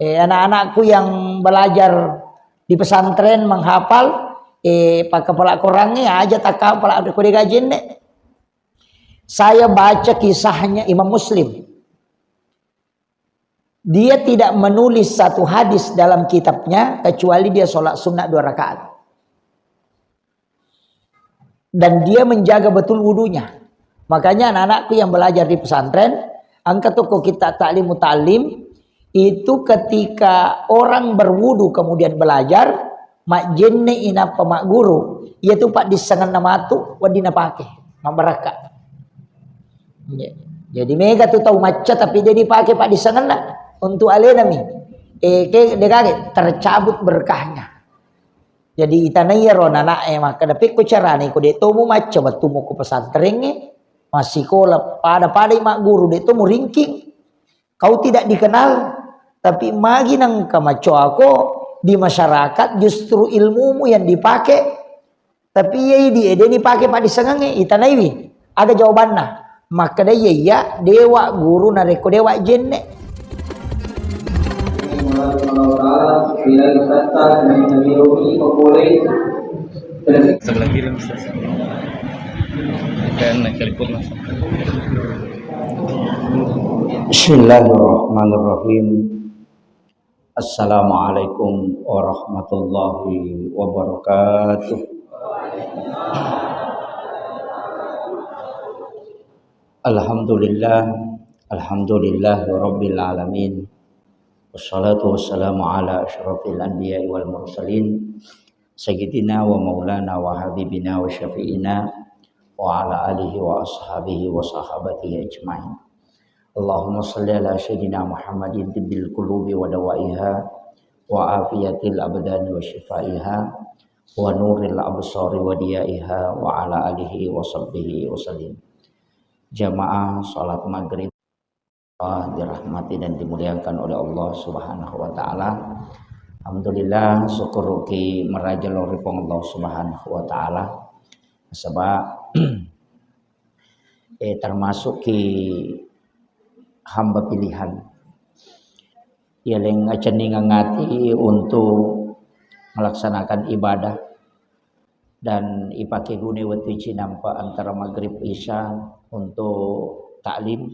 Anak-anakku yang belajar di pesantren menghafal, pakai kepala Qurannya aja tak kapal ada kode gajian deh. Saya baca kisahnya Imam Muslim. Dia tidak menulis satu hadis dalam kitabnya kecuali dia sholat sunnah 2 rakaat. Dan dia menjaga betul wudunya. Makanya anak-anakku yang belajar di pesantren, angkat toko kita ta'lim muta'lim, itu ketika orang berwudu kemudian belajar, mak jenne ina pemak guru, yaitu pak disengan nama tu wadina pakai, mak beraka. Jadi mega tu tahu macet tapi dia dipakai pak disengan untuk alenami. Ke dekake tercabut berkahnya. Jadi itanaya ron anak maka dapik ko carane ko de tomu macam tumu ko pesantren masih kola pada mak guru de tomu ringking. Kau tidak dikenal tapi magi nang kamaco aku di masyarakat justru ilmumu yang dipakai tapi dia dipakai pak disengange itanaiwi ada jawabannya maka dia ya dewa guru nareko dewa jenne. Sebelah kiri Ustaz. Dan kalipun Mas. Bismillahirrahmanirrahim. Assalamualaikum warahmatullahi wabarakatuh. Alhamdulillah rabbil alamin. Wassalatu wassalamu ala asyrafil anbiya'i wal mursalin sayyidina wa maulana wa habibina wa syafi'ina wa ala alihi wa ashabihi wa sahabatihi ajma'in. Allahumma salli ala sayyidina Muhammadin tibbil qulubi wa dawaiha wa afiyatil abdani wa shifaiha wa nuril absari wa diyaiha wa ala alihi wa sahbihi wa sallim. Jamaah salat maghrib dirahmati dan dimuliakan oleh Allah Subhanahu wa taala. Alhamdulillah syukur ki merajal ripong Allah Subhanahu wa taala. Sebab termasuk ki hamba pilihan. Ya leng aceni ngangati untuk melaksanakan ibadah dan ipake gune watu cinampa antara maghrib isya untuk taklim.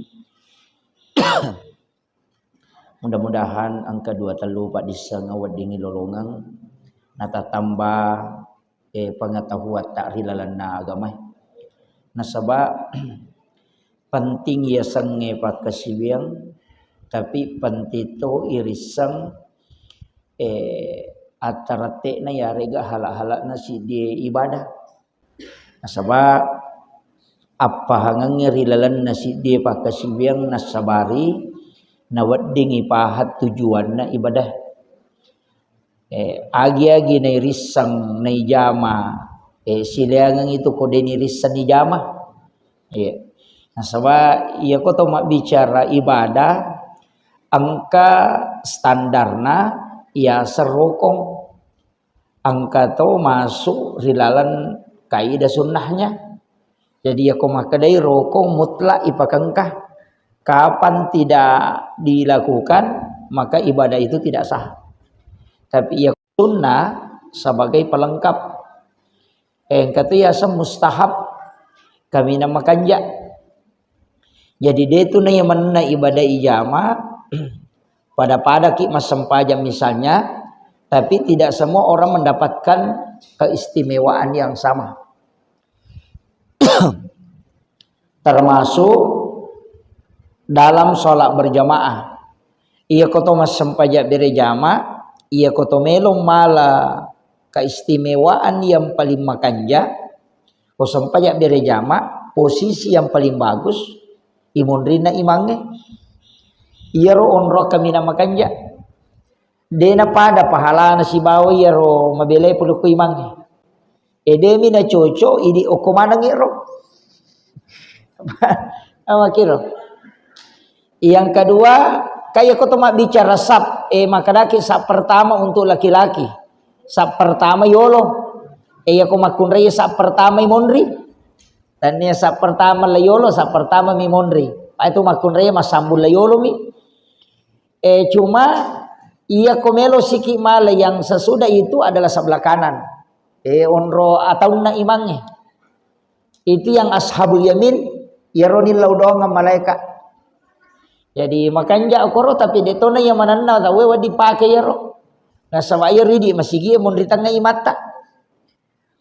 Mudah-mudahan angka 2 telu pak disa ngawadingi lolongang nata tambah pengetahuan takrilalana agama. Nasaba penting ya sange pak kasibiang tapi pentito irisang atarate na ya rega halak-halak nasi di ibadah. Nasaba apa hangang rilalan nasi dia pakai sibiang nasabari nawadding ipahat tujuan na ibadah agi-agi na irisang na ijama silangang itu kode ni risan ijama nasaba iya ko to bicara ibadah angka standarna ya serokong angka to masuk rilalan kaidah sunnahnya. Jadi aku makadai rokong mutlak ipakangkah kapan tidak dilakukan maka ibadah itu tidak sah. Tapi ia sunnah sebagai pelengkap. Yang kata ya mustahab kami namakan ya. Jadi dia itu na mana ibadah ijama pada ki mas sempajam misalnya, tapi tidak semua orang mendapatkan keistimewaan yang sama. Termasuk dalam sholat berjamaah. Ia koto mas sempajak berjamaah, ia koto melong mala keistimewaan yang paling makanja. Ko sempajak berjamaah posisi yang paling bagus. Imunrina imange. Ia ro onro kami na makanja. Dena pada pahala na si bawa ia ro mabelai puluh ku imange. Edemi na coco idi okomana ngiro. Awakiro. Yang kedua, kayak kau mak bicara sab, makadaki sab pertama untuk laki-laki. Sab pertama yolo. Aku makunri sab pertama imonri. Dan ya sab pertama layolo, sab pertama mimonri. Itu makunri masambul layolo mi. Cuma Ia komelo siki male yang sesudah itu adalah sebelah kanan. Onro atau na imangnya. Itu yang ashabul yamin yaronil laudonga malaikat. Jadi makanya okoro tapi detona yang mananna tawe wadi pake yaro. Nah sama air ridi masigi mon ritanga imata.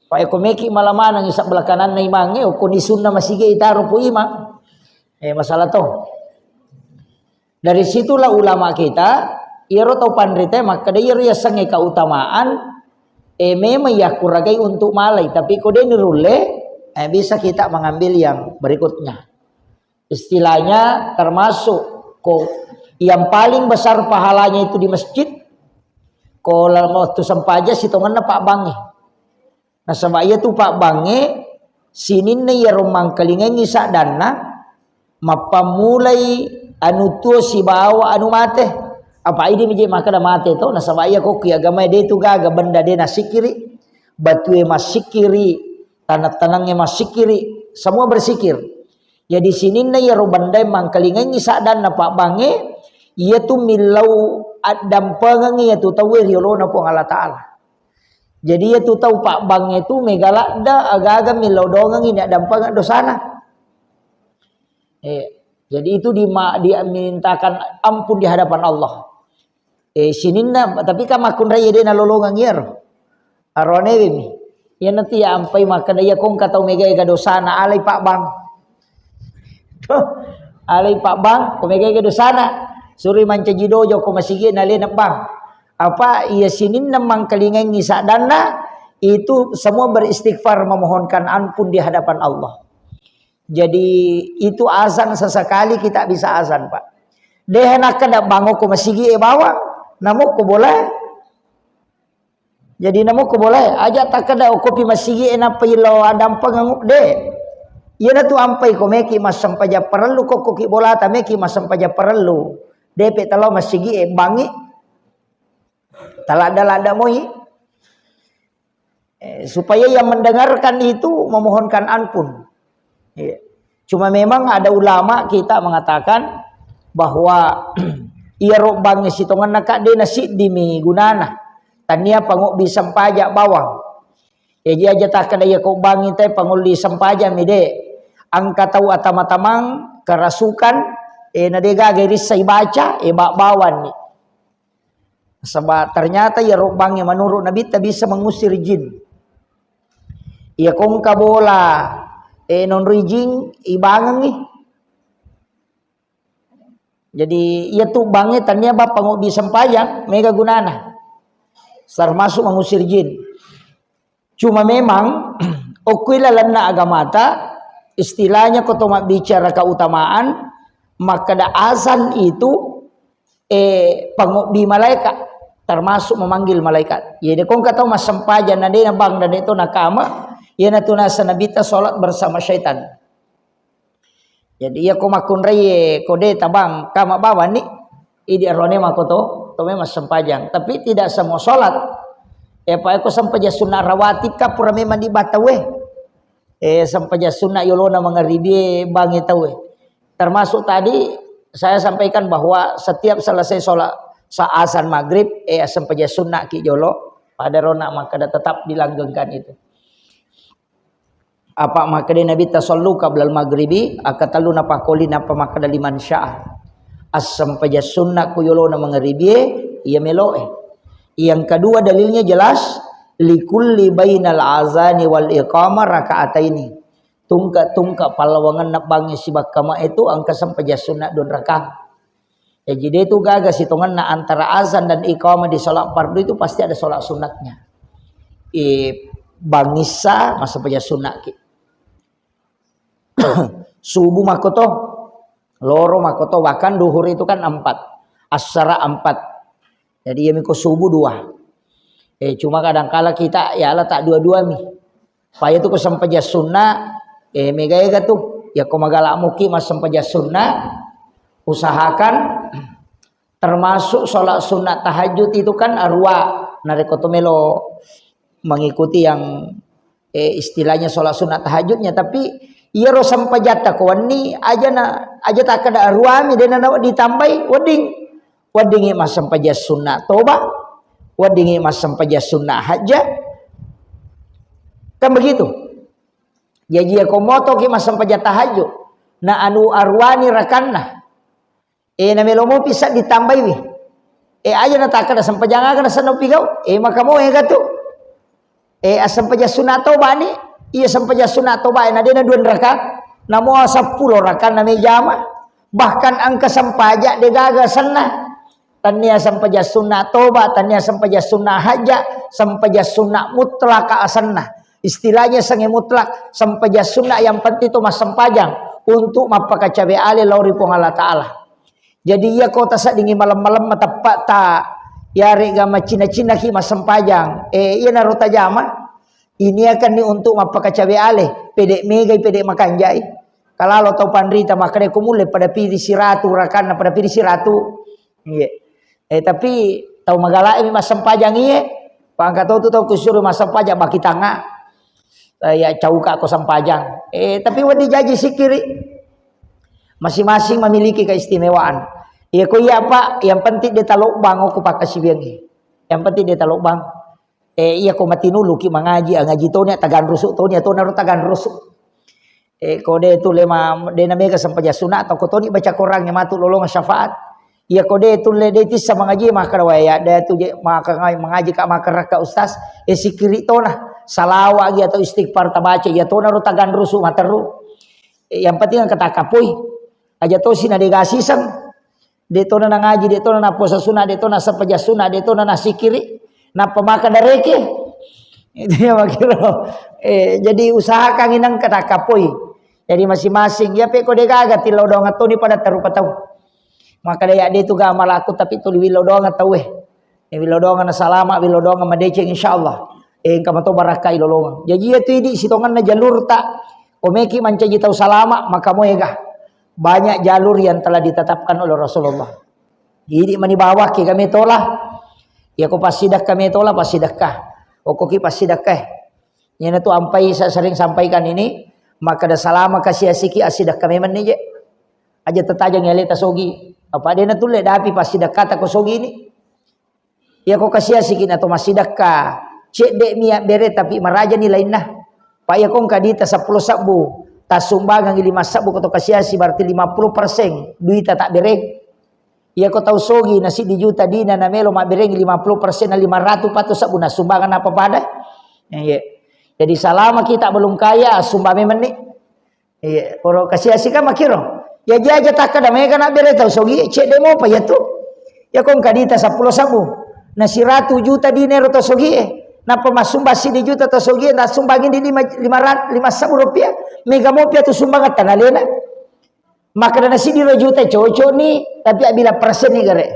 Pa ekomeki malamana ng sebelah kanan na imange o kunisunna masigi itaro po imang. Masalah to. Dari situlah ulama kita iro tau pandrite maka dia ya sange keutamaan memang ya kuragai untuk malai tapi kode nirule bisa kita mengambil yang berikutnya. Istilahnya termasuk yang paling besar pahalanya itu di masjid. Kalau mau tu sampaja sitongan Pak Bange. Nah sama iya tu Pak Bange sinin na ya romang kalingengi sa dana mapamulai anu tuo si bawa anu mate. Apa ini menjadi makada mate to na sama iya kok agama dia tu gaga benda dia nasikiri batue masikiri tanah-tanangnya masikiri semua bersikir. Jadi sini na ya robandai mangkalingengi sa dana Pak Bange ia tu milau dampangan ia tu tahu riolona po Allah Ta'ala. Jadi ia tu tahu Pak Bang itu megalakda agak-agak milau dongang ini dampangan dosana. Jadi itu dimintakan ampun di hadapan Allah. Sininna tapi kan makun raya dia nalolongang yer. Arone bimi. Ya nanti ya ampai makan dia kong katau mega dosana alai Pak Bang. Alai Pak Bang ko mega dosana. Suri mancajidojo ko masigi nalin bang. Apa ia sinin namang kalingan ngisa dana itu semua beristighfar memohonkan ampun di hadapan Allah. Jadi itu azan sesekali kita bisa azan Pak. Dehenak kada bango ko masigi bawa namo ko boleh. Jadi namo ko boleh aja tak kada kopi masigi ena pilo adam panganguk de. Ia tu ampai ko meki mas sampaja perlu ko ki bola ta meki mas sampaja perlu. DP talau masigi bangi talada-lada moi supaya yang mendengarkan itu memohonkan ampun. Cuma memang ada ulama kita mengatakan bahwa ia robangi sitongan nak de nasi dimi gunana tania pangok bisa pajak bawang. Dia aja tak kada ia kau bangi teh pangol di sempaja mide angka tahu atama-tamang kerasukan nadega garis saya baca bawan nih. Sebab ternyata ya rubangnya menurut Nabi tak bisa mengusir jin. Ya kongka bola non rijing ibangang nih. Jadi ia tuh bangnya tanya bapak ngok bisa payang mega gunana. Termasuk mengusir jin. Cuma memang okuila lana agamata istilahnya kotomak bicara keutamaan maka da azan itu pangobi malaikat termasuk memanggil malaikat. Jadi kong kata mas sempaja nade na bang dan itu nakama ya natuna sanabita salat bersama syaitan. Jadi ya komakun reye kode tabang kama bawa ni idi arone makoto to mas sempajang tapi tidak semua salat. Pa ko sempaja sunnah rawatib ka pura memang di batawe. Sempaja sunnah yolona mangaribi bangi tawe. Termasuk tadi saya sampaikan bahwa setiap selesai sholat azan maghrib sempaja sunnah ki jolo pada rona maka tetap dilanggengkan itu. Apa maka Nabi tasallu qabla al-maghribi akatalu napa qoli napa maka liman syaa. As sempaja sunnah ku jolo na mangribi ia meloe. Yang kedua dalilnya jelas likulli bainal azani wal iqamah rakaataini. Tungka palawangan nak bangi si bakama itu angka sampaja sunat don rakang. Jadi itu gagas hitungan na antara azan dan iqamah di salat fardu itu pasti ada salat sunatnya. Bangisa masa sampaja sunat ki. Subuh makoto, loro makoto bahkan duhur itu kan 4, asyara 4. Jadi ya miko subuh 2. Cuma kadang-kala kita ya Allah tak dua-dua mi. Paya itu kesampaja sunnah mega tuh ya komagala muki mas sampaja sunnah usahakan termasuk sholat sunat tahajud itu kan arwa narekotomelo mengikuti yang istilahnya sholat sunat tahajudnya tapi iya ro sampajata kawani aja tak ada arwa mi dan ditambah wedding wadingi masam paja sunnah toba, wadingi masam paja sunnah hajja. Kan begitu. Jadi aku moto ki masam paja tahajud. Na anu arwani rakanna. Na melomo bisa ditambahi wi. Aja na takada sampai jangan kana sanopi kau. Maka mo gatu. Asam paja sunnah toba ni. Iya sampai paja sunnah toba na dena 2 rakaat. Namo 10 rakaat na may jama. Bahkan angka sampaja degaga sana. Tania sampaja sunnah toba, tania sampaja sunnah haja, sampaja sunnah mutlak asanna. Istilahnya sange mutlak, sampaja sunnah yang penting itu mas sampajang untuk mapakacabe ale lauri pong Allah Ta'ala. Jadi ia kota sa dingi malam-malam matapak ta yari gama cina-cina ki mas sampajang. Iya naruta jama. Ini akan ni untuk mapakacabe ale, pedek megai pedek makanjai. Kalau lo tau pandrita makanya kumule pada pilih si ratu rakan pada pilih si ratu. Iya. Tapi tahu magalai mas sampajang iya. Pangkat tahu kusuruh mas sampajang baki tanga. Ya cauka aku sampajang. Tapi wadi jaji sikiri. Masing-masing memiliki keistimewaan. Iya ko iya Pak, yang penting dia talok bang aku pakai si biangi. Yang penting dia talok bang. Iya ko matinulu ki mengaji tonya tagan rusuk tonya to naru tagan rusuk. Kode itu lema dena mega sampaja sunat atau kotoni baca Qur'an yang matu lolong syafaat. Ya kode itu le detis sama ngaji maka waya dia tu maka mengaji ka maka raka ustaz sikiri tona salawa gi atau istighfar tabaca ya tona ru tagan rusu materu. Yang penting kata kapui aja to sina degasi sam de tona na ngaji de tona na puasa sunat de tona sampaja sunat de tona na sikiri na pemaka dareke. Itu ya makiro. Jadi usahakan inang kata kapui. Jadi masing-masing ya pe kode gaga ti lodong atau ni pada tarupa tahu. Maka dia tu ga malaku tapi tu li lodong atau Ni lodong na salama wi lodong madece insyaallah. Kama to baraka ilolong. Jadi itu idi sitongan na jalur tak omeki mancaji tahu salama maka moega. Banyak jalur yang telah ditetapkan oleh Rasulullah. Jadi mani bawah ki kami tolah. Ya ko pasidak kami tolah pasidakah. Okoki pasidakah. Nyana tu ampai saya sering sampaikan ini. Maka dah salama kasih asiki asidah kami menije aja tetajang yale tasogi apa dia natule dapi pasidah kata kosogi ini ya ko kasih asikin atau masidah ka cek dek mia bere tapi maraja nilai nah pak ya kong kadita 10 sabu tasumbangan 5 sabu ko kasih asi berarti 50% duita tak bere ya ko tahu sogi nasi di juta dina na melo mak bere 50% na 500 patu sabu na sumbangan apa pada ya. Jadi selama kita belum kaya sumbame menik. Iya, kalau kasih asika makiro. Ya jaja tak ada mereka nak bere tahu sogi cek demo apa ya tu. Ya kong kadita 10 sabu. Na si 100 juta dinero tahu sogi. Na pemasumba si di juta tahu sogi na sumbangin di 5 sabu rupiah. Mega mo pia tu sumbangan tanalena. Maka na si di 2 juta cocok ni tapi bila persen ni gare.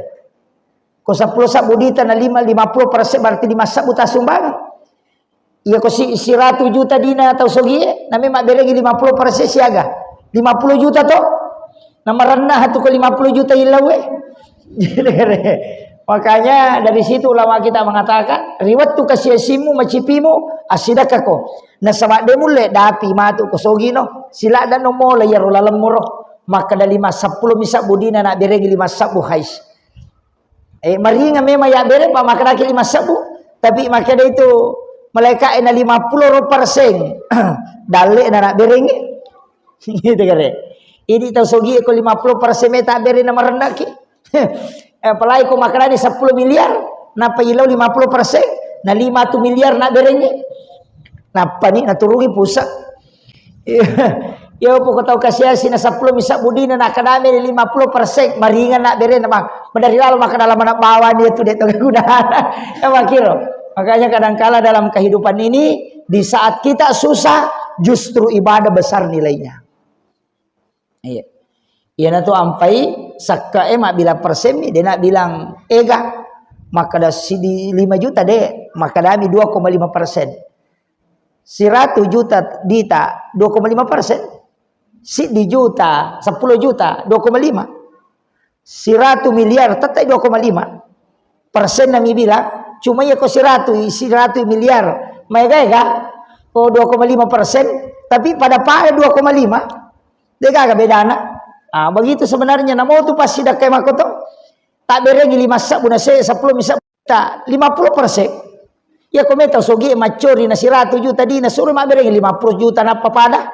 Ko 10 sabu dita na 50% berarti 5 sabu ta sumbangan. Iya ko si 100 juta dina atau sogi nami mak beregi 50% siaga 50 juta to nama rendah tu ke 50 juta ilawe. Makanya dari situ ulama kita mengatakan riwat tu kasiasimu macipimu asidaka ko na sama demu le dapi matu ko sogi no sila dan no mo layar ulalam muro maka da 5 10 misa budina nak beregi 5 sabu hais maringa memang ya bere pa maka laki 5 sabu tapi maka da itu mereka ena 50% dale na berengi gitu kare ini tahu sogi ko 50% meta bere na marendaki apalagi ko makarani 10 miliar na pailaw 50% na 5 miliar na berengi napa ni naturugi pusat ya po ko tahu kasiasi na 10 misa budina na kadame 50% maringan na bere na madari lalo maka dalam anak bawa dia tu deto kegunaan makiro. Makanya kadangkala dalam kehidupan ini di saat kita susah justru ibadah besar nilainya. Iya. Iya tu ampai sakka mak bila persen dia nak bilang ega maka dah si di 5 juta deh maka dami 2,5%. Si 100 juta dita 2,5%. Si di juta 10 juta 2,5. Si 100 miliar tetap 2,5. Persen nami bilang cuma ya ko si 100 miliar mega ko 2,5% tapi pada pae 2,5 dia kagak bedana begitu sebenarnya namo tu pasti dak kema ko to Tak berengi 5 sak buna se 10 misa ta 50%. Ya kometa sogi macori na 100 juta dina suruh mak berengi 50 juta napa pada.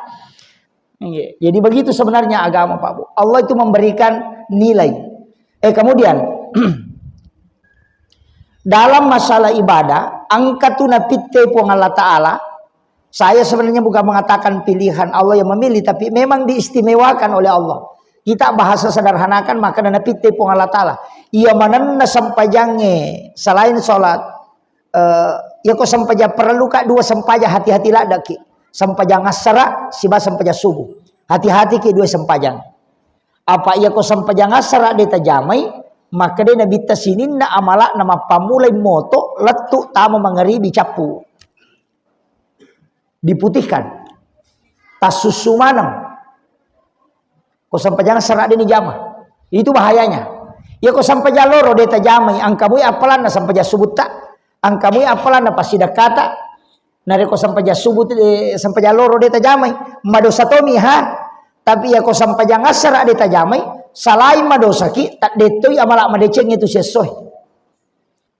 Jadi begitu sebenarnya agama Pak Bu. Allah itu memberikan nilai. Kemudian dalam masalah ibadah, angkatuna pitte pun Allah Ta'ala. Saya sebenarnya bukan mengatakan pilihan Allah yang memilih, tapi memang diistimewakan oleh Allah. Kita bahasa sederhanakan, maka dana pitte pun Allah Ta'ala. Ia mananna sampajange selain sholat. Ya kok sampaja perlu kak 2 sampaja hati-hati lah daki. Sampajang asara, siba sampaja subuh. Hati-hati ki 2 sampajang. Apa ia kok sampajang asara deta jamai, maka dia nabi tasinin na amala nama pamulai moto letuk tamu mengeribi capu. Diputihkan. Tasusu manang. Kok sampajang asara dia ni jama. Itu bahayanya. Ya kok sampaja loro deta jamai, angkamu apalan na sampaja subuh tak. Angkamu apalan na pasida kata. Nareko sampaja subuh sampaja loro deta jamai madosa tomi ha tapi ya ko sampaja ngasara deta jamai salai madosa ki tak detoi amala madeceng itu sesuai.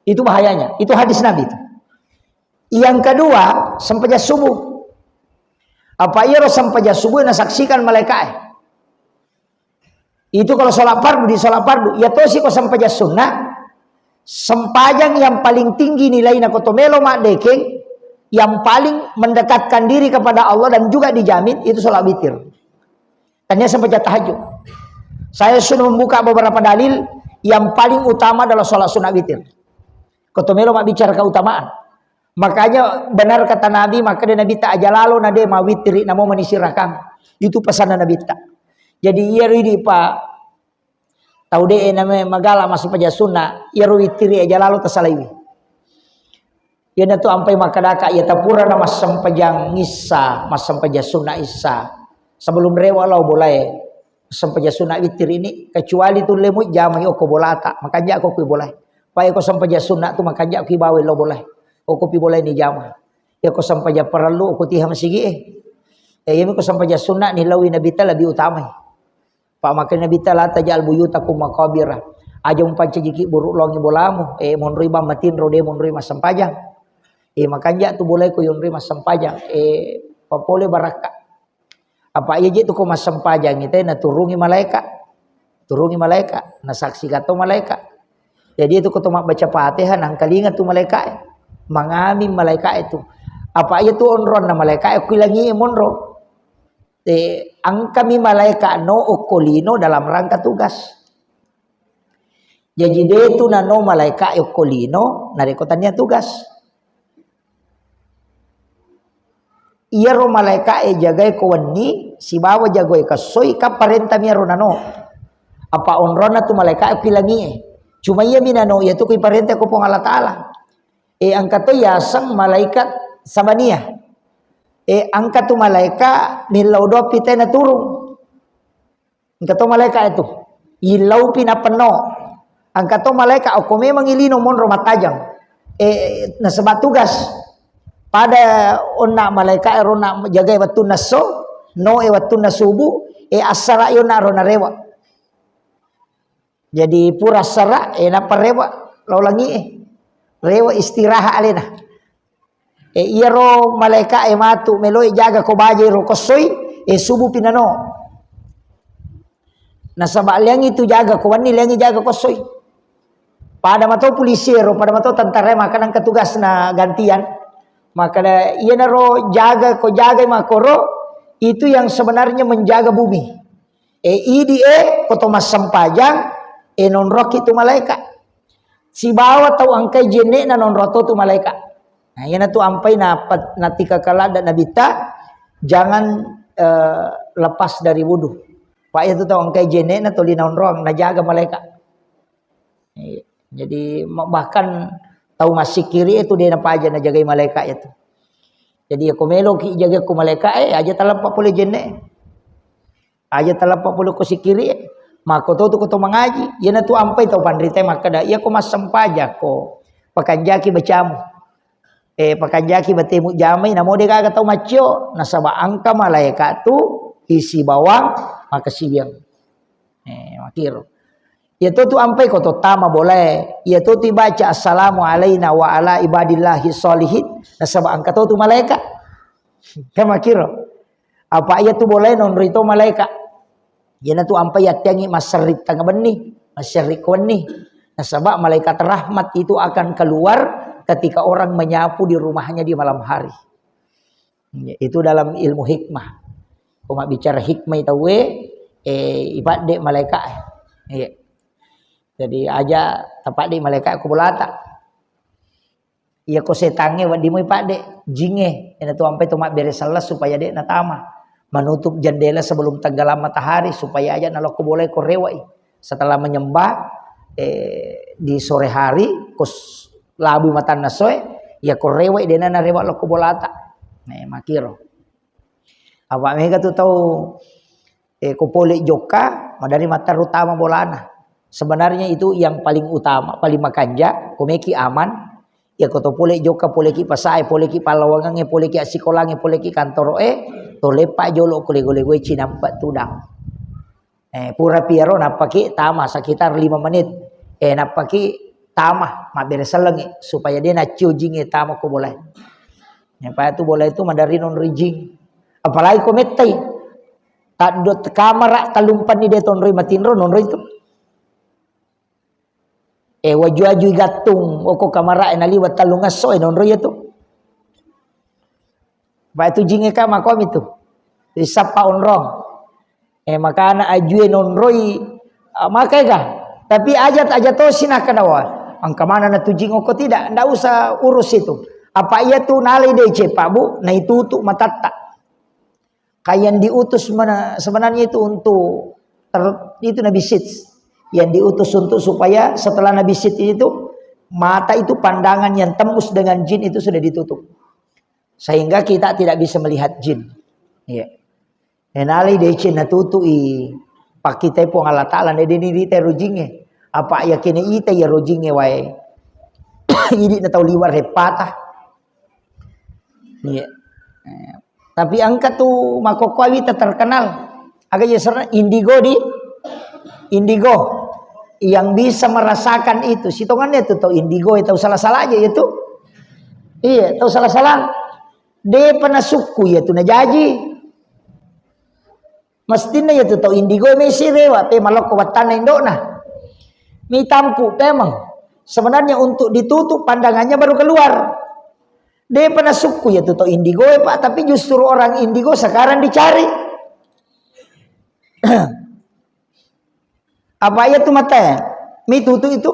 Itu bahayanya. Itu hadis Nabi itu. Yang kedua, sampaja subuh. Apa iya ro sampaja subuh na saksikan malaikat. Itu kalau sholat fardu di sholat fardu ya tosi ko sampaja sunnah. Sampajang yang paling tinggi nilainya ko tomelo mak dekeng yang paling mendekatkan diri kepada Allah dan juga dijamin itu sholat witir. Tanya sampai tahajud. Saya sudah membuka beberapa dalil yang paling utama adalah sholat sunat witir. Kotomelo mak bicara keutamaan. Makanya benar kata Nabi, maka dia Nabi tak aja lalu nade ma witiri namo menisir rakam. Itu pesanan Nabi tak. Jadi ia ini Pak tahu deh namanya magala masuk paja sunnah, ia witiri aja lalu tersalaiwi. Ya natu ampai makadaka ya tapura na mas sampajang ngisa, mas sampaja sunna isa. Sebelum rewa lau boleh sampaja sunna witir ini kecuali tu lemu jamai oko bolata, makanya aku kui boleh. Pai ko sampaja sunna tu makanya aku bawa lau boleh. Oko pi boleh ni jama. Ya ko sampaja perlu oko tiham sigi ya ko sampaja sunna ni lawi nabi ta lebih utama. Pak makan nabi ta la tajal buyutakum maqabira. Aja umpan cejiki buruk longi bolamu mon riba matin rode mon riba sampajang. Makanya tu boleh ko yung mas sampajang papole baraka. Apa iya tu ko mas sampajang ite na turungi malaikat. Turungi malaikat, nasaksi kato malaikat. Jadi itu ko tumak baca Fatihah nang kalingat tu malaikat. Mangami malaikat itu. Apa iya tu onron na malaikat ko langi monro. Ang kami malaikat no okolino dalam rangka tugas. Jadi dia tu na no malaikat okolino narikotannya tugas. Iya ro malaikat jagai ko wani si bawa jagai kasoy ka parenta mi ro nano apa onrona tu malaikat pilangi cuma iya minano ya tu ko parenta ko pong Allah Taala angkat tu yasang malaikat sabania angkat tu malaikat nilau pita na turung angkat tu malaikat itu ilau pina peno angkat tu malaikat ako memang ilino mon ro matajang na sebat tugas pada onna malaikat rona jaga waktu naso no waktu nasubu asara yo na rona rewa jadi pura sara na parewa law langi rewa istirahat alena iya ro malaikat matu meloi jaga ko baje ro kosoy subu pinano nasaba liang itu jaga ko wani liang jaga kosoy pada mato polisi ro pada mato tentara makanan ketugas na gantian. Maka ia naro jaga ko jaga makoro itu yang sebenarnya menjaga bumi. Idi koto mas sampajang non roki tu malaikat. Si bawa tau angkai jene na non roto tu malaikat. Nah ia tu ampai natika kala dan nabita jangan lepas dari wudu. Pak itu tau angkai jene na tuli non roang na jaga malaikat. Jadi bahkan tahu masih kiri itu dia apa aja na jagai malaikat itu. Jadi aku melo ki jaga ku malaikat aja talapak boleh jenne. Aja talapak boleh ku si kiri. Maka tu tu mengaji. Ya na tu ampai tau pandrite maka da ia ku mas sempaja ko. Pakanjaki bacamu. Pakanjaki batemu jamai namo de kaga tau macio nasaba angka malaikat tu isi bawang maka sibiang. Makiro. Ya tu ampai ko to tama boleh. Ya tu baca assalamu alaina wa ala ibadillahi sholihin. Nasaba angka tu malaikat. Kama kiro. Apa ayat tu boleh non rito malaikat. Ya tu ampai yatangi masarit tang benih, masyarik benih. Nasaba malaikat rahmat itu akan keluar ketika orang menyapu di rumahnya di malam hari. Ya, itu dalam ilmu hikmah. Koma bicara hikmah itu ibad dek malaikat. Ya. Jadi aja tapak di malaikat aku bolata. Iya ko setange wadi mo ipade jinge. Ina tu ampai tu mak beres salah supaya dek natama. Menutup jendela sebelum tenggelam matahari supaya aja nalo ko boleh ko rewai. Setelah menyembah di sore hari kos labu matan nasoe ya ko rewai dena na rewa lo ko bolata. Nah, makiro. Awak mega tu tahu ko pole joka madari mata utama bolana. Sebenarnya itu yang paling utama, paling makanja, komeki aman. Ya koto pole joka pole ki pasai, pole ki palawangange, pole ki asikolange, pole ki kantoro to lepa jolo kule-kule gue cinampat tudang. Pura piero napaki tama sekitar 5 menit. Napaki tama mak bereselengi supaya dia na ciujinge tama ko boleh. Apa itu boleh itu mandari non rijing. Apalagi kometai. Tak dot kamera talumpan ni deton roi matinro non roi itu. Waju-waju gatung oko kamera enali watalunga so non roi itu. Ba itu jinge ka makom itu. Disapa onrong. Maka ana ajue non roi makai ka. Tapi ajat to sinah kadawa. Angka mana na tujing oko tidak, ndak usah urus itu. Apa ia tu nalai DC Pak Bu, na itutuk matata. Kayak diutus mana sebenarnya itu untuk itu Nabi Sid. Yang diutus untuk supaya setelah Nabi Sid itu mata itu pandangan yang tembus dengan jin itu sudah ditutup. Sehingga kita tidak bisa melihat jin. Ya. Nalai DC na tutui pak kita pun Allah Taala ne dini te rojinge. Apa ya kene ite ya rojinge wae. Ini na tahu liwar repatah. Iya. Tapi angka tu makokwawi terkenal. Agak jasarnya indigo yang bisa merasakan itu. Sitongannya itu tahu indigo itu salah-salah aja itu. Iya, tahu salah-salah. Dia pernah suku ya tu najaji. Mestinya ya tu tahu indigo mesi rewa pe malok watan indona. Mi tampu memang. Sebenarnya untuk ditutup pandangannya baru keluar. Dia pernah suku ya tuh indigo ya Pak, tapi justru orang indigo sekarang dicari. Apa ya tuh mata ya? Mi tutu itu.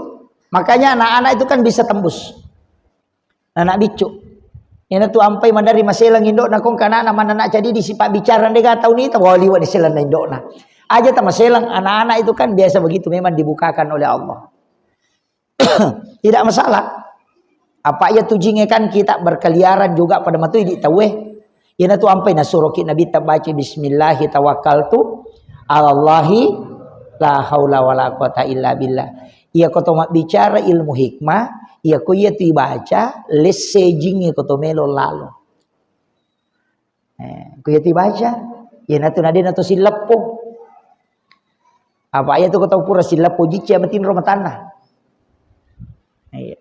Makanya anak-anak itu kan bisa tembus. Anak bicu. Ini tuh ampai mandari maselang indok na kong kana nama anak jadi disipak bicara ndega tahu ni tahu liwat di selang indok na. Aja tak maselang anak-anak itu kan biasa begitu memang dibukakan oleh Allah. Tidak masalah. Apa ya tujinge kan kita berkeliaran juga pada matu di tawe. Ina tu ampai nasuroki Nabi tabaci bismillah tawakkaltu alallahi la haula wala quwata illa billah. Ia koto mak bicara ilmu hikmah, ia ko ia tu baca lesejinge koto melo lalu. Ko ia tu baca, ina tu nade na tu silapo. Apa ya tu koto pura silapo jicia matin romatana. Iya.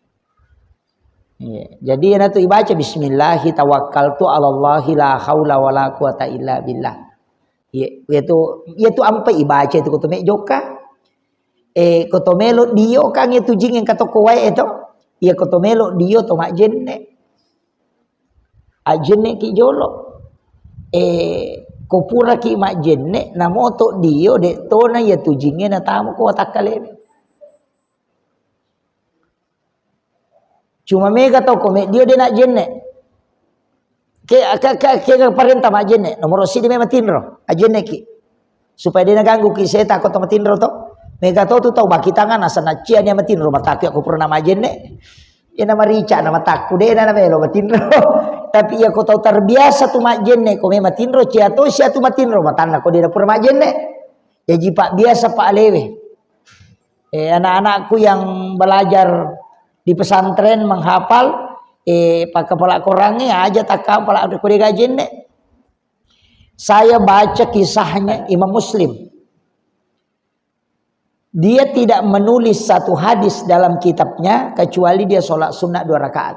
Jadi ana tu ibaca bismillah tawakkaltu 'alallahi la haula wala quwata illa billah. Itu ampai ibaca itu kotome joka. Kotomelo dio kang itu jing yang katoko wae itu. Ia kotomelo dio to mak jenne. Ajenne ki jolo. Kopura ki mak jenne namoto dio de tona ya tujinge na tamu ko takalene. Cuma mega tau kome dia nak jenne. Ke parenta mak jenne. Nomor si di memang tinro. Ajenne ki. Supaya dia nak ganggu ki saya takut sama tinro to. Mega tau tu tahu baki tangan asana cia dia matinro mataki aku pernah mak jenne. Ia nama rica nama takku dia nama melo matinro. Tapi aku tahu terbiasa tu mak jenne kome matinro cia to sia tu matinro matana ko dia pernah mak jenne. Jadi pak biasa pak lewe. Anak-anakku yang belajar di pesantren menghafal pak kepala korangnya aja tak kepala kode gajen deh. Saya baca kisahnya Imam Muslim. dia tidak menulis satu hadis dalam kitabnya kecuali dia sholat sunnah 2 rakaat.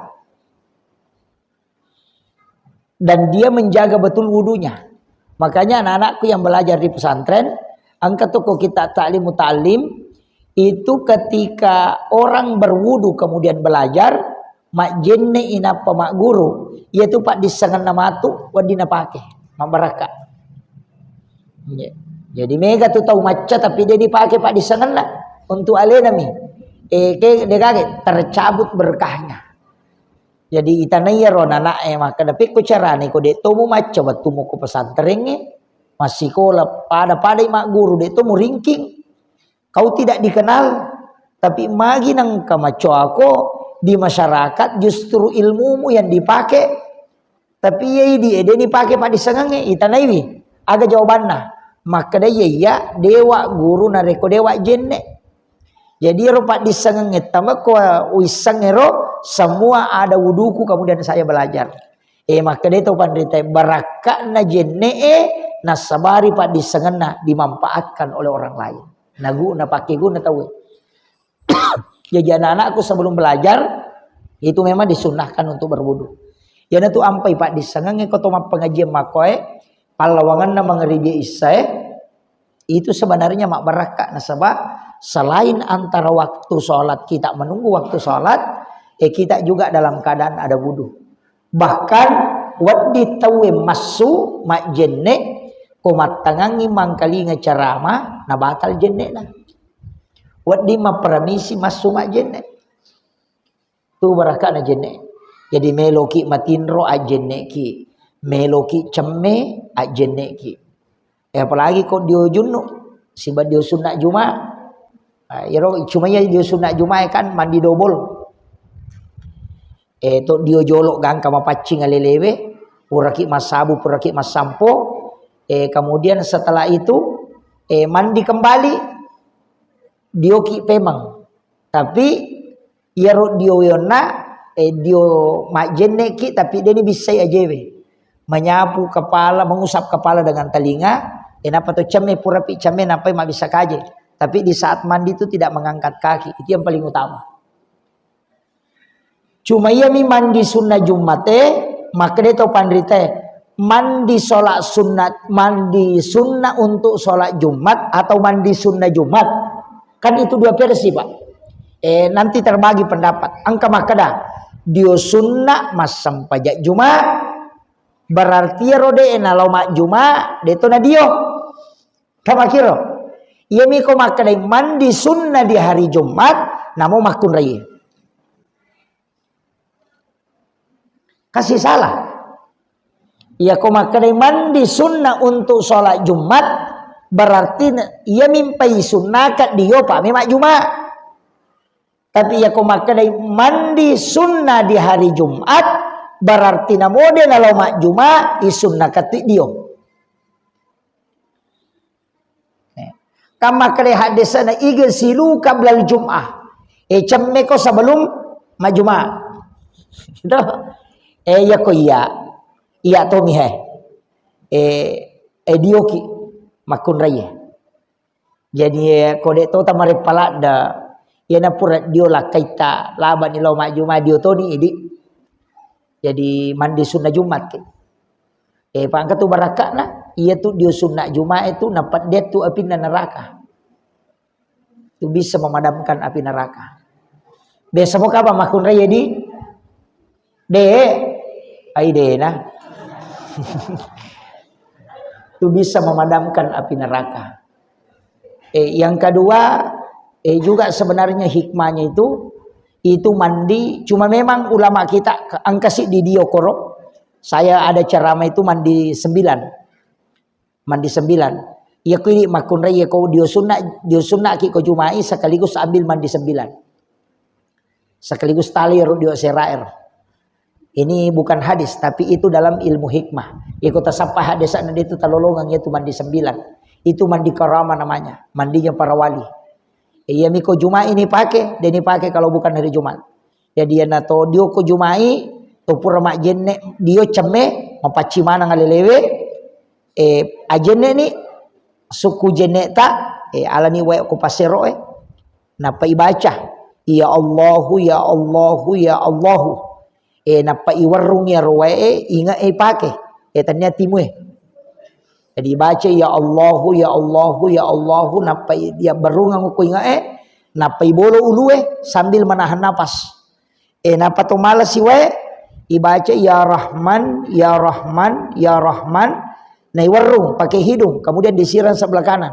Dan dia menjaga betul wudunya. Makanya anak-anakku yang belajar di pesantren, angkat toko kita ta'limu ta'lim, itu ketika orang berwudu kemudian belajar, mak jenne inapa mak guru, yaitu pak disangan nama tu wadina pake, mak baraka. Jadi mega tu tahu maca tapi dia dipakai pak disangan lah untuk alenami. Ke dia kaget tercabut berkahnya. Jadi itanaya rona na maka dapat ko carane ko de tomu maca waktu mo ko pesantren masih kola pada mak guru de tomu ringking. Kau tidak dikenal tapi magi nang kamaco aku di masyarakat justru ilmumu yang dipakai tapi ye di dipakai pak disangange itanaiwi aga jawabanna maka dia ya dewa guru nareko dewa jenne. Jadi rupa disangange tambah ko wisangero semua ada wuduku kemudian saya belajar. Maka dia tahu pandita barakana jenne nasabari pak disangana dimanfaatkan oleh orang lain. Nagu na pakai guna tahu. Jadi anak-anakku sebelum belajar itu memang disunahkan untuk berwudu. Yana tu ampai pak disangange ko toma pengajian makoe palawangan na mangeribi isae itu sebenarnya mak barakah nasabah selain antara waktu sholat kita menunggu waktu sholat kita juga dalam keadaan ada wudu. Bahkan waddi tawe masu mak jenne komatangangi mangkali ngecerama na batal jenne na. Waddi ma permisi masu mak jenne. Tu barakah na jenne. Jadi meloki matinro a jenne ki. Meloki cemme a jenne ki. Apalagi kok dia junnu sibat dia sunat Jumat. Cuma ya dia sunat Jumat kan mandi double. Tok dia jolok gang kama pacing alelewe, puraki mas sabu, puraki mas sampo. Kemudian setelah itu mandi kembali dia ki pemang. Tapi ya dia yona dia mak jenne ki tapi dia ni bisa ajewe. Menyapu kepala, mengusap kepala dengan telinga. Kenapa tuh ceme purapi ceme napai mak bisa kaje. Tapi di saat mandi itu tidak mengangkat kaki. Itu yang paling utama. Cuma ia mi mandi sunnah Jumat maka dia tahu pandrite mandi sholat sunat, mandi sunnah untuk sholat Jumat atau mandi sunnah Jumat. Kan itu 2 versi pak. Nanti terbagi pendapat. Angka makada dia sunnah mas sampajak Jumat berarti rode enalau mak Jumat deto na dio. Kama kiro. Ia miko makadai mandi sunnah di hari Jumat namo makun raya. Kasih salah. Ia ko makadai mandi sunnah untuk sholat Jumat berarti ia mimpai sunnah kat dia pak memak Jumat. Tapi ia ko makadai mandi sunnah di hari Jumat berarti namode lalau mak Jumat isunnah kat dia. Kama kare hadisana igsilu qabla al-jum'ah. Cemme ko sebelum majuma. Gitu. Ya ko iya. Iya to mi he. Dioki makun raya. Jadi ko de to tamare pala da yana pura dio la kaita laba ni law majuma dio to ni idi. Jadi mandi sunnah Jumat ke. Pangkat tu barakah na. Ia tu dia sunnah Jumat itu dapat dia tu api neraka. Itu bisa memadamkan api neraka. Biasa mau apa makun raya di? Ai na. Itu bisa memadamkan api neraka. Yang kedua, juga sebenarnya hikmahnya itu mandi. Cuma memang ulama kita angkasi di Diokoro. Saya ada ceramah itu mandi 9. Mandi 9. Ia kini makun raya kau dia sunat ki kau jumai sekaligus ambil mandi 9. Sekaligus tali dia serair. Ini bukan hadis tapi itu dalam ilmu hikmah. Ia kota sampai hadis ada itu talolongan itu mandi 9. Itu mandi karama namanya, mandinya para wali. Ia miko jumai ini pakai, dan ini pakai kalau bukan hari Jumat. Jadi dia nato dia ko jumai topur mak jenne dia ceme mapaci mana ngalelewe ajenne ni suku jenne ta alani wa ko pasero napa ibaca ya Allahu ya Allahu ya Allahu napa iwarung ya roe inga pake tanya timue. Jadi baca ya Allahu ya Allahu ya Allahu napa dia berungang ko inga napa ibolo ulue sambil menahan napas. Napa to malas siwe ibaca ya Rahman ya Rahman ya Rahman na iwarung pakai hidung kemudian disiram sebelah kanan.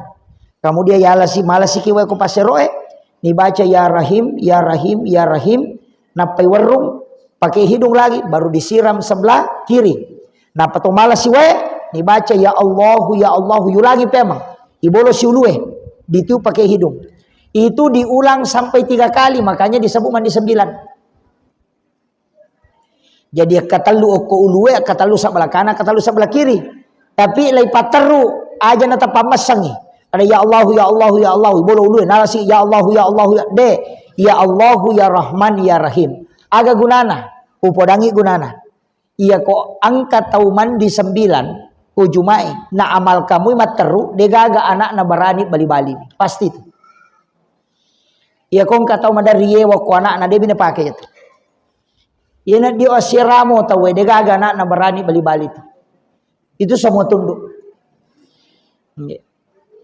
Kemudian ya lasi malas kiwe ko paseroe dibaca ya Rahim ya Rahim ya Rahim napa iwarung pakai hidung lagi baru disiram sebelah kiri. Napa to malas siwe dibaca ya Allahu lagi pemang ibolo si ulue ditu pakai hidung. Itu diulang sampai 3 kali makanya disebut mandi 9. Jadi katalu oko ulue katalu sebelah kanan katalu sebelah kiri. Tapi lai pateru aja nata pamasangi. Ada ya Allahu ya Allahu ya Allahu ibolo ulue nalasi ya Allahu ya Allahu ya Allahu ya Rahman ya Rahim. Aga gunana upodangi gunana. Iya ko angka tauman di 9 ujumai na amal kamu materu degaga anak na barani bali-bali pasti itu. Iya ko angka tauman dari yewa ko anak na debi na pakai itu. Iya na dio asiramo tawe degaga anak na barani bali-bali itu. Itu semua tunduk.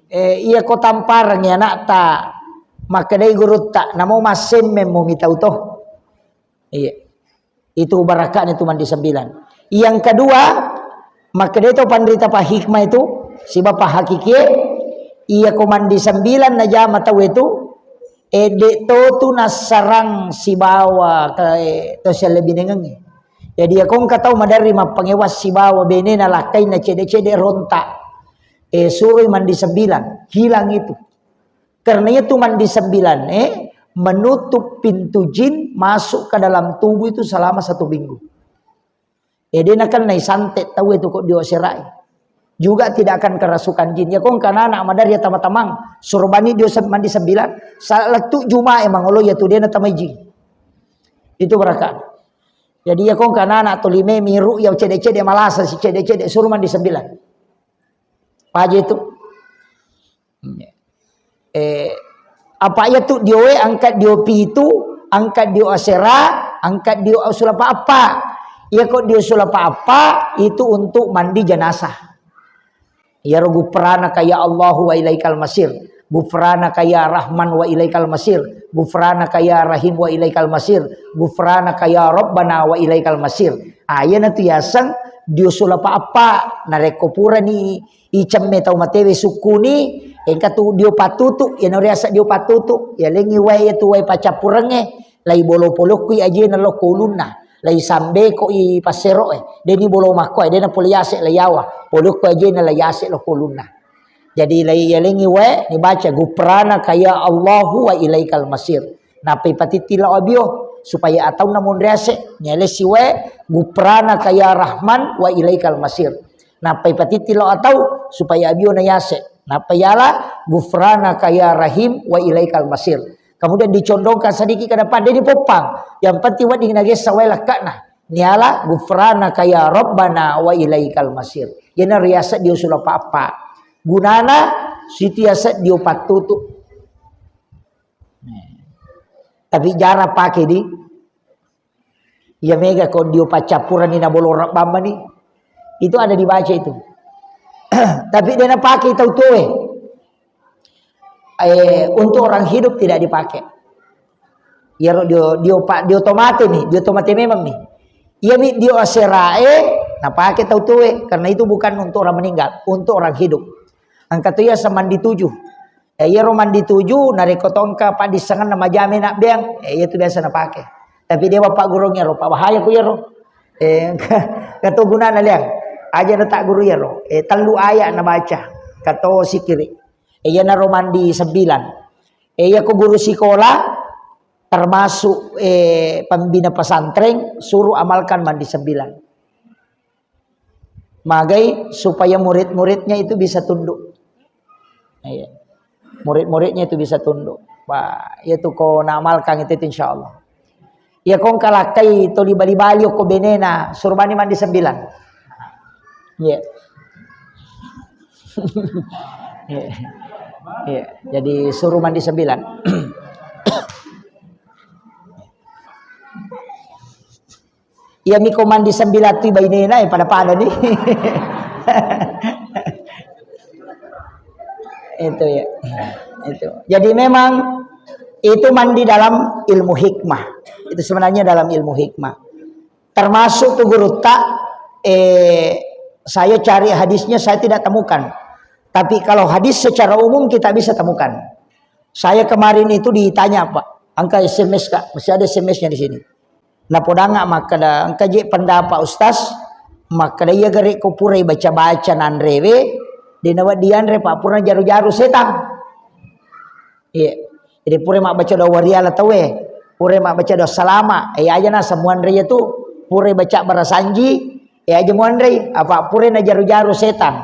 Iya ko tamparang ya anak ta makadai guru tak namo masen memo mitau toh. Iya. Itu barakat itu mandi 9. Yang kedua, maka itu pandrita pa hikmah itu si bapak hakiki iya ko mandi 9 na jama tahu itu de to nasarang si bawa ke to siya lebih nengengi. Jadi ako kataw madari mapangewas si bawa bene na lakay na cede-cede ronta. Suruh mandi 9 hilang itu. Karena itu mandi 9 menutup pintu jin masuk ke dalam tubuh itu selama 1 minggu. Dia akan naik santet tahu itu kok dioserai. Juga tidak akan kerasukan jin. Ya kong kana anak madar ya tamang-tamang surbani dia mandi 9 salatu juma emang lo ya tu dia na tamay jin. Itu berakan. Jadi ya kong kana anak tolime miru ya cede-cede malasa si cede-cede suruh mandi 9. Aja itu. Apa ya tu dioe angkat diopi itu angkat dio asera angkat dio usul apa ya kok dio usul apa itu untuk mandi jenazah ya gufrana kaya Allahu wa ilaikal masir gufrana kaya Rahman wa ilaikal masir gufrana kaya Rahim wa ilaikal masir gufrana kaya Rabbana wa ilaikal masir aya na tu yasang dio usul apa na rekopura ni icemme tau matewe sukuni engka tu dio patutu ya noriasa dio patutu ya lengi wae tu wae pacapurenge lai bolo polokui aje na lo koluna lai sambe ko i pasero deni bolo mako dena poliase la yawa polokku aje na la yase lo koluna jadi lai ya lengi wae dibaca gufrana kaya Allahu wa ilaikal masir napi patitila obio supaya atau namun riase nyele siwe gufrana kaya Rahman wa ilaikal masir napi patitila atau supaya abio na yase napayala gufrana kaya Rahim wa ilaikal masir. Kemudian dicondongkan sedikit ke depan dia dipopang. Yang penting wading nage sawela kana. Niala gufrana kaya Rabbana wa ilaikal masir. Yana riasa dia usul apa-apa. Gunana sitiasa dia patutu. Tapi jarang pakai di. Ya mega kalau dia pacapuran ni na bolor bamba ni. Itu ada dibaca itu. Tapi dia nak pakai tahu tuh untuk orang hidup tidak dipakai. Ya dia otomatis nih, dia otomatis memang nih. Iya nih dia aserae, nak pakai tahu tuh karena itu bukan untuk orang meninggal, untuk orang hidup. Angkat tu ya semandi 7. Ya romandi 7 narekotongka pa disangan nama jame nak beang, itu biasa nak pakai. Tapi dia bapak gurungnya ro, bahaya ku ya ro. Kata guna na liang. Aja letak guru ya roh. Telu ayat na baca. Kata si kiri. Ya na romandi 9. Ya ko guru sekolah termasuk pembina pesantren suruh amalkan mandi 9. Magai supaya murid-muridnya itu bisa tunduk. Murid-muridnya itu bisa tunduk. Pak, itu ko na amalkan itu insyaallah. Ya kong kalakai to libali-bali ko benena surbani mandi 9. Ya. Yeah. Yeah. Jadi suruh mandi 9. Ia mi komandi sambilatu bainena pada nih. Itu ya. Itu. Jadi memang itu mandi dalam ilmu hikmah. Itu sebenarnya dalam ilmu hikmah. Termasuk tuh guru tak saya cari hadisnya saya tidak temukan. Tapi kalau hadis secara umum kita bisa temukan. Saya kemarin itu ditanya, Pak, angka SMS Kak, masih ada SMS-nya di sini. Nah podanga maka da angka je pendapat Ustaz, maka da ia gare ko purai baca-baca nandrewe di nawat dianre Pak purna jaru-jaru setan. Iya. Jadi pure mak baca doa wariala tawe, pure mak baca doa salama, aja na samuan raya tu, pure baca barasanji, aja muan raya, apa pure na jaru-jaru setan.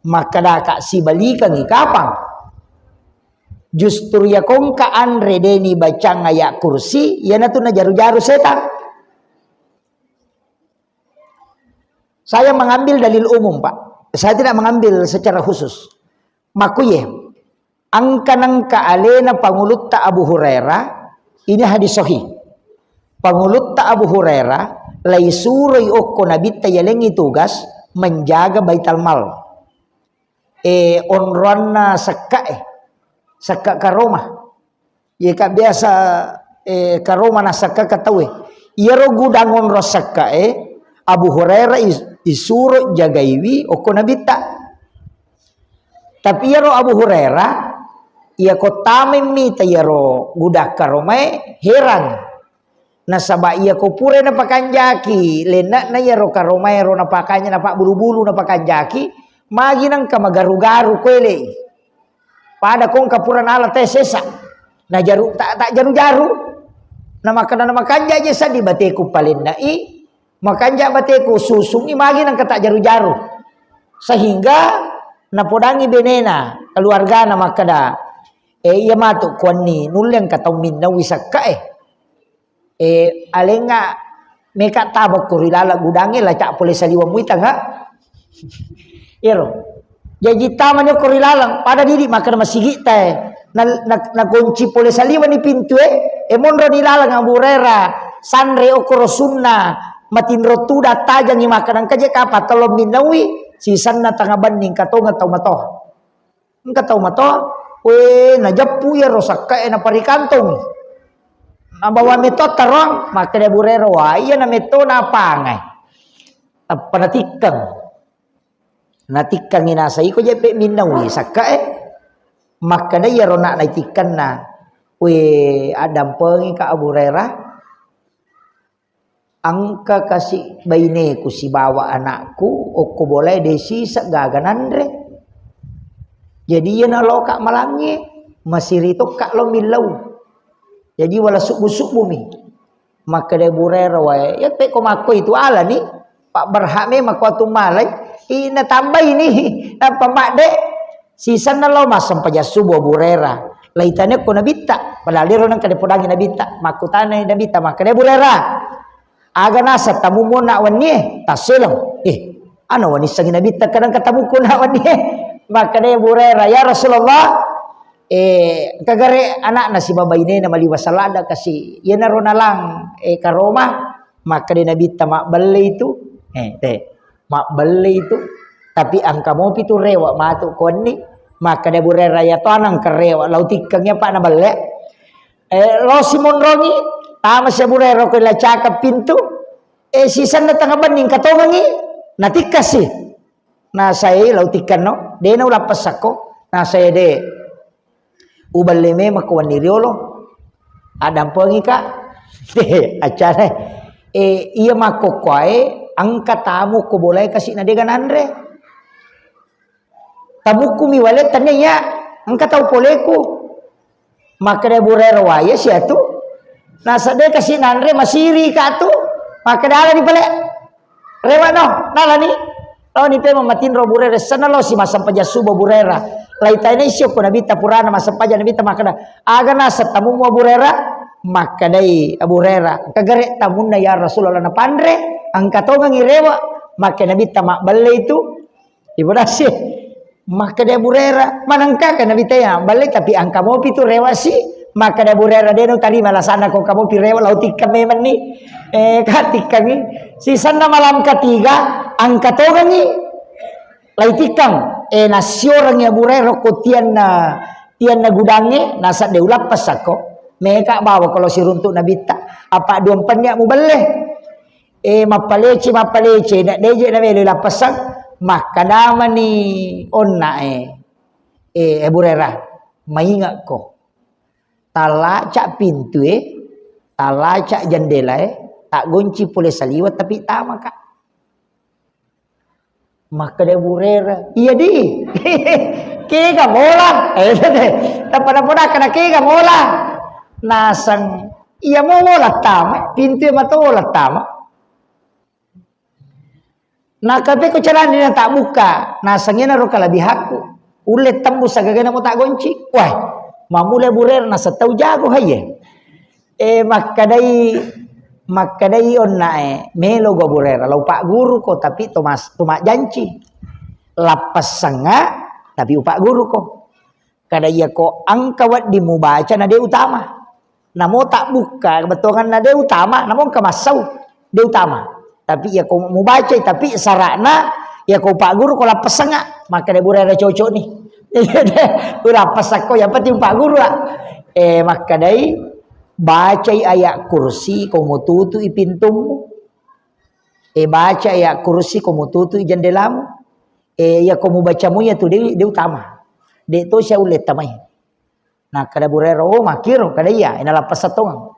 Maka dah kak si balikan ni kapang. Justru ya kong ka andre deni baca ngayak kursi, ya na tu na jaru-jaru setan. Saya mengambil dalil umum Pak, saya tidak mengambil secara khusus. Makuye. Angka alena pangulutta Abu Hurairah ini hadis sahih. Pangulutta Abu Hurairah laisurai okko nabi tayalengi tugas menjaga baital mal. Onronna sakka karoma. Ye ka biasa karoma na sakka katawe. Yero gudang onro sakka Abu Hurairah isuro jagaiwi okko nabi ta. Tapi yero Abu Hurairah ia kota memi tayaro gudak karomai heran nasaba ia ko pure na pakanjaki lena na yaro karomai ro na pakanya na pak bulu-bulu na pakanjaki magi nang kamagaru-garu kwele pada kong kapuran ala tesesa na jaru tak jaru-jaru na makanja je sa di bateku palendai makanja bateku susungi magi nang kata jaru-jaru sehingga na podangi benena keluarga na makada iya matu kuani nuleng katau minna wisaka alenga meka tabak kurilala gudange la cak pole saliwa muita nga iro jadi tamanyo kurilala pada diri makan masigi teh na kunci pole saliwa ni pintu monro nilala nga burera sanre okoro sunna matinro tuda tajang ni makanan kaje kapa tolong minawi sisan na tanga banding katau mato najapu ya rosaka na parikantong na bawa metot tarong maka de burero iya na meto na pangai natikang inasa iko jepe minawi saka maka de ya rona naitikan na adam pengi ka Abu Hurairah angka kasih baine ku si bawa anakku oko boleh desi sagaganandre. Jadi ia nalo kak malangi masih ritok kak lo milau. Jadi wala subuh bumi. Maka de burero wae ya te ko mako itu ala ni Pak berhak memang kuatu malai ina tambah ini apa makde sisan nalo masam paja subuh burera. Laitane ko nabita padahal nang kade podangi nabita makutane nabita maka de burera. Aga nasa tamu mo na wani taselang ano wani sangi nabita kadang katamu ko na wani maka dia Hurairah ya Rasulullah kagare anak na si babayne na maliwasalada kasi yan na lang karoma maka dia nabi mak belle itu mak belle itu tapi angka mo pitu rewa matu konni maka dia Hurairah ya tanang kerewa lautikangnya pak na belle lo Simon Rongi tama si Hurairah ko la cakap pintu sisan na tanga banding katongangi natikasi na saya lautikan no de na ulapas ako na saya de ubaleme makuan niriolo adam pengi ka acara iya makokwai angka tamu ko boleh kasih na degan andre tamu ku mi walet tanya ya angka tahu poleku maka de burero waya siatu na sade kasih na andre masiri ka tu maka dala di pale rewa no nala ni oh ni pe mamatin ro burera sana lo si masam paja subo burera laitane sio ko nabita purana masam paja nabita makada aga na sa tamu mo burera makadai burera kagare tamunna ya Rasulullah na pandre ang katongang irewa maka nabita mak balle itu ibu nasi makadai burera manangka ka nabita ya balle tapi angka mo pitu rewa si maka da burera deno tadi malah sana kok kamu pirewa lautik kami ni katika ni sisana malam ketiga angkat orang ni laitikang nasyurang ya burera ko tian na gudange nasa deulap pasako mereka bawa kalau si runtuk nabita apa duampannya mu beleh mapalece nak deje na melo lapasang maka naman ni onna burera maingat ko talacak pintu talacak jendela tak gunci boleh saliwat tapi tama kak maka dia burera iya di kega mola tapada kana kega mola nasang iya mo mola tama pintu matola tama nakape ko jalan dia tak buka nasangnya naro kala bihaku ulet tembus sagagana mo tak gonci wah mamule burer na sa tau jago haye makadai onna melo go burer lau pak guru ko tapi tomas tumak janci lapas sanga tapi upak guru ko kada iya ko angkawat dimubaca na de utama namo tak buka betongan na de utama namo kamasau de utama tapi ya ko mubaca tapi sarana ya ko pak guru ko lapas sanga maka de burer cocok ni udah pas aku yang penting pak guru maka dai baca ayat kursi kamu tutu pintumu baca ayat kursi kamu tutu jendelamu ya kamu bacamu ya tu dia utama dia tu saya ulet tamai nah kada burera makiro kada iya ina lapas satong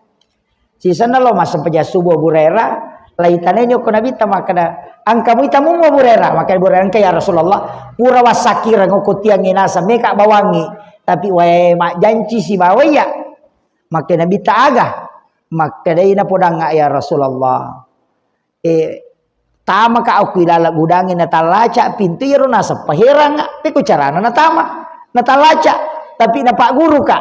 sisana lo masa peja subuh burera laitanenyo ko nabi tamakada angkamu itamu mo burera maka burera ya Rasulullah pura wasakira ngokutiang inasa meka bawangi tapi wae mak janci si bawaya maka nabi taaga maka dai na podang ya Rasulullah tama ka aku ilala gudangin na talaca pintu yero nasa pahirang pe ko carana na tama na talaca tapi na pak guru ka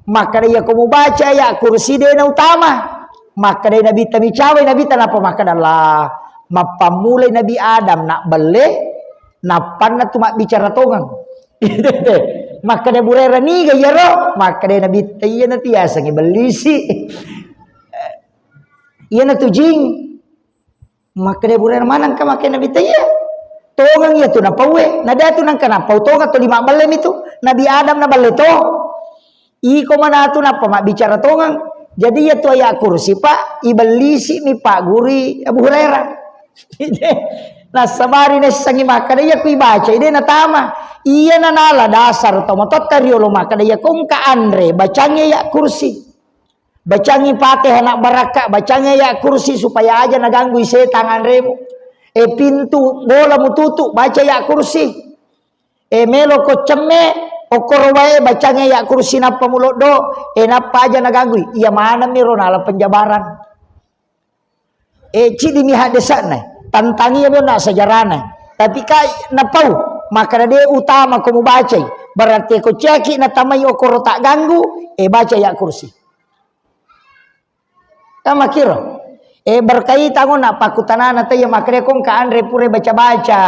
maka dai ko baca ya kursi de na utama maka dari Nabi tami cawai Nabi tanapa maka adalah mapamulai Nabi Adam nak bele napan na tumak bicara tongang maka dari burera ni gaya ro maka dari Nabi taya na tiasa ngi belisi iya na tujing maka dari burera manang ka maka Nabi taya tongang iya tu na pawe nada tu nang kana pau tonga tu lima balem itu Nabi Adam na bele to iko mana tu napa mak bicara tongang jadi ya tu ayat kursi pak ibelisi mi pak guri Abu Hurairah nah sabari na sangi maka dia ku baca ide na tama iya na nala dasar to motot tariolo maka dia kong ka andre bacanya ya kursi bacangi Fatihah anak baraka bacanya ya kursi supaya aja naganggu setan andremu pintu bola mututu baca ya kursi melo ko cemme okor wae bacanya ya kursi napa mulut do napa aja naganggu iya mana miro nala penjabaran cidi mi hadesana tantangi ya nak sejarana tapi kai napau maka dia utama kamu baca berarti ko ceki na tamai okor tak ganggu baca ya kursi kama kiro berkaitan nak pakutanana teh maka dia kong ka andre pure baca-baca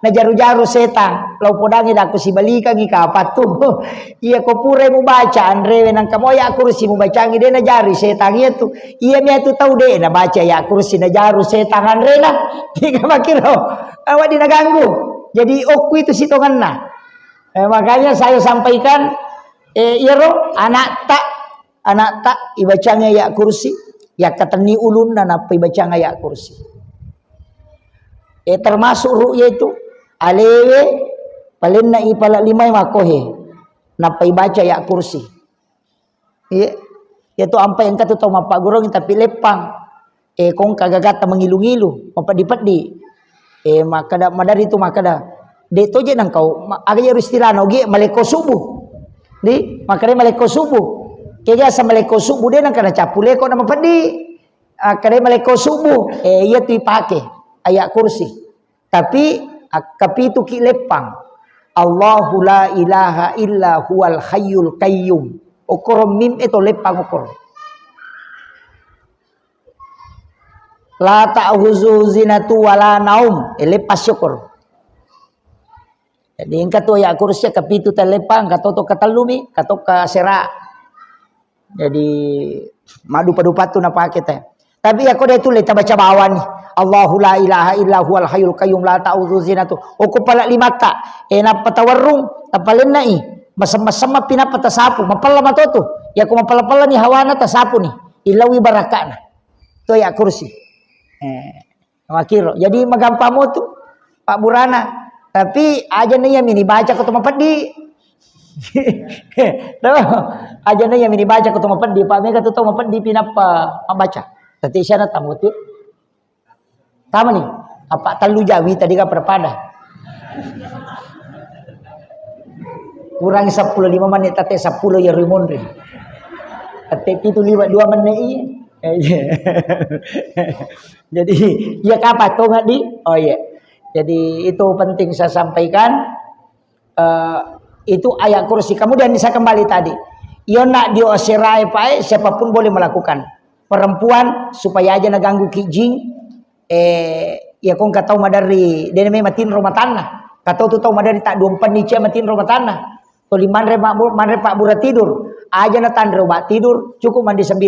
na jaru-jaru setan lau podangi daku si balika ngi kapatu iya ko pure mu baca andre nang kamo ya kursi mu bacangi de na jari setan itu iya mi itu tahu de na baca ya kursi na jaru setan andre na tiga makiro awak dina ganggu jadi oku itu sitongan na makanya saya sampaikan iro anak tak ibacanya ya kursi ya katani ulun na napa ibacanga ya kursi termasuk ru'ya itu alewe paling na ipala limay makohe napai baca ya kursi ya to ampai yang kata to mapagurong tapi lepang kong kagagata mengilu-ngilu mapadi-padi makada madari itu makada de to je nang kau agaya ristilano ge maleko subuh di makade maleko subuh kega sa maleko subuh de nang kana capule ko na mapadi kade maleko subuh iya tu ipake ayat kursi tapi kapitu ki lepang Allahu la ilaha illa huwal hayyul qayyum okor mim itu lepang okor la ta'khuzu zinatu wala naum lepas syukur jadi ingka tu ayat kursi kapitu ta lepang katoto katalumi katok ka sera Jadi madu padu patu napa kita. Tapi aku dia tulis kita baca bawah nih. Allahu la ilaha illa huwal hayyul qayyum la ta'udzu zinatu. Oku pala limata. Napa tawarrung tapalen nai. Masam-masam pinapa tasapu. Mapala matoto. Ya ku mapala-pala ni hawana tasapu nih. Ilawi barakana. To ya kursi. Makiro. Jadi magampamo tuh Pak Burana. Tapi aja nih yang ini baca ketemu pedi. Aja nih yang ini baca ketemu pedi. Pak Mega tuh tahu pedi pinapa membaca. Tadi sana tamu tuh. Tama nih. Apa talu Jawi tadi kan perpada. Kurang 15 menit tate 10 ya rimun. Tate itu 2 menit. Jadi ya kapan tuh nggak di? Oh iya. Jadi itu penting saya sampaikan. Itu ayat kursi. Kemudian saya kembali tadi. Yo nak diosirai pae siapapun boleh melakukan. Perempuan supaya aja naganggu kijing. Ya kong katau madari. Dia namanya matin rumah tanah. Katau tu tahu madari tak 24 nice matin rumah tanah. Toli manre pak burat tidur. Aja na tandre obat tidur. Cukup mandi 9.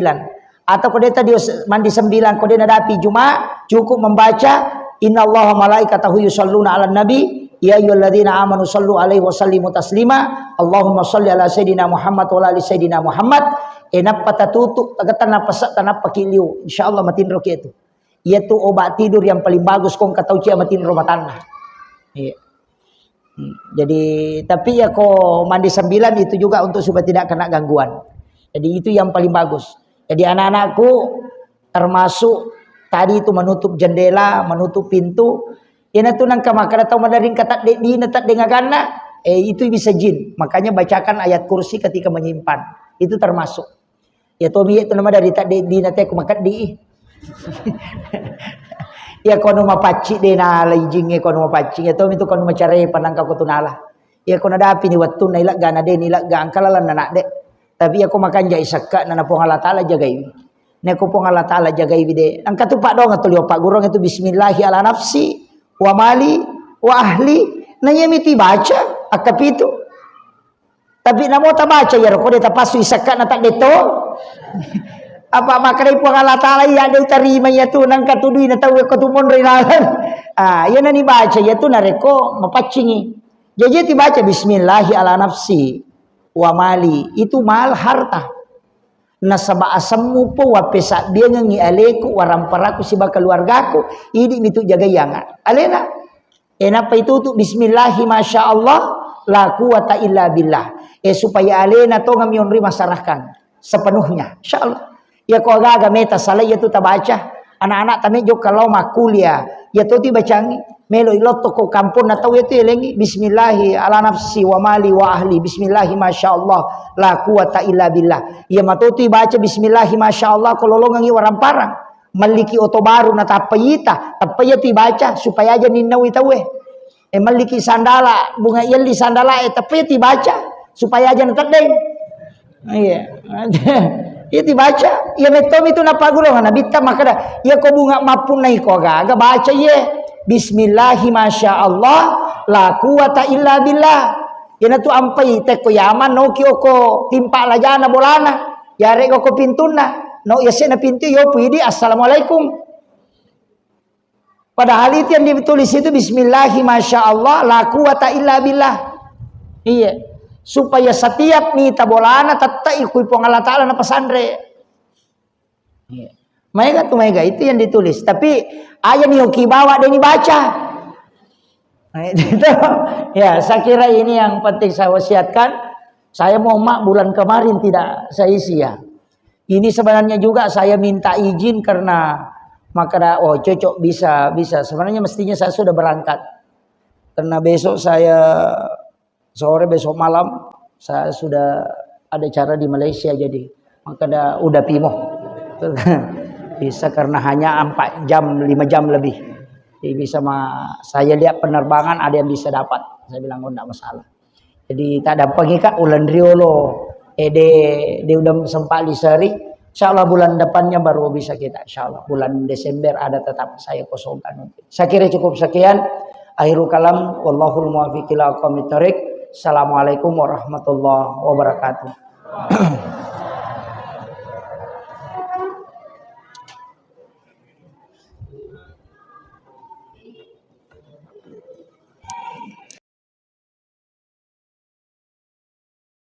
Atau kode tadi mandi 9 kode nadapi Jumat cukup membaca innallaha malaikatahu yusholluna 'alan nabi ya ayyuhalladzina amanu shallu 'alaihi wa sallimu taslima Allahumma shalli 'ala sayidina Muhammad wa 'ala ali sayidina Muhammad enap patatutuk tagatan napasak tanap pakiliu insyaallah matin roke itu yaitu obat tidur yang paling bagus kong katau cia matin rumah tanah. Iya. Jadi tapi ya kok mandi 9 itu juga untuk supaya tidak kena gangguan. Jadi itu yang paling bagus. Jadi anak-anakku termasuk tadi itu menutup jendela, menutup pintu. Ina tu nang kamaka datang madaring katak di natak dengan kana, itu bisa jin. Makanya bacakan ayat kursi ketika menyimpan. Itu termasuk. Ya tomi itu nama dari tak di natak makat di. Ya kono mapaci de na lajing kono mapaci ya tomi itu kono macare panang ka kutunala. Ya kono dapi ni wattu na ilak gana de ni ilak ga angkalalan na de. Tapi aku makan jai sakka nana pong Allah Ta'ala jagai. Neko pong Allah Ta'ala jagai bide. Ang katupak dong atau pak gurong itu bismillahi ala nafsi wa mali wa ahli. Nanya miti baca akap itu. Tapi namo ta baca ya roko deta pasu sakka na tak deto. Apa makai pong Allah Ta'ala ya de tarima ya tu nang katudui na tahu ko tumon rilalan. Ya nani baca ya tu nareko mapacingi. Jadi ti baca bismillahi ala nafsi wa mali itu mal harta nasaba asammu po wa pesa dia ngi aleku waramparaku siba keluargaku ini itu jaga yanga alena enapa itu tu bismillahi masyaallah la quwata illa billah supaya alena to ngamion masarahkan sepenuhnya insyaallah ya ko aga meta salai itu tabaca anak-anak tami jok kalau makulia ya to ti bacangi melo ilotto ko kampun na tahu itu elengi bismillahi ala nafsi wa mali wa ahli bismillahi masyaallah la quwata illa billah ya matuti baca bismillahi masyaallah kololongangi waramparang maliki oto baru na tapayita tapayati baca supaya aja ninnawi tawe maliki sandala bunga yelli sandala tapayati baca supaya aja natadeng iya ya dibaca ya metom itu napagulong na bitta makada ya ko bunga mapun nai ko aga baca ye bismillahi masyaallah la quwata illa billah ina tu ampai te ko yaman no ki oko timpa lajana bolana yare ko pintuna no yasena pintu yo puidi assalamualaikum padahal itu yang ditulis itu bismillahi masyaallah la quwata illa billah iya supaya setiap nita bolana tatai ku pong Allah Ta'ala na pasandre iya Mega tuh mega itu yang ditulis. Tapi ayat nih hoki bawa dan dibaca. Nah, itu. Ya, saya kira ini yang penting saya wasiatkan. Saya mau mak bulan kemarin tidak saya isi ya. Ini sebenarnya juga saya minta izin karena maka cocok bisa. Sebenarnya mestinya saya sudah berangkat. Karena besok saya sore besok malam saya sudah ada cara di Malaysia jadi maka udah pimoh. Bisa karena hanya 4 jam 5 jam lebih. Jadi bisa saya lihat penerbangan ada yang bisa dapat. Saya bilang enggak masalah. Jadi tak ada pengikat ulan riolo. Dia udah sempat diseri. Insyaallah bulan depannya baru bisa kita. Insyaallah bulan Desember ada tetap saya kosongkan. Saya kira cukup sekian. Akhirul kalam wallahul muwaffiq ila aqwamit thoriq. Assalamualaikum warahmatullahi wabarakatuh.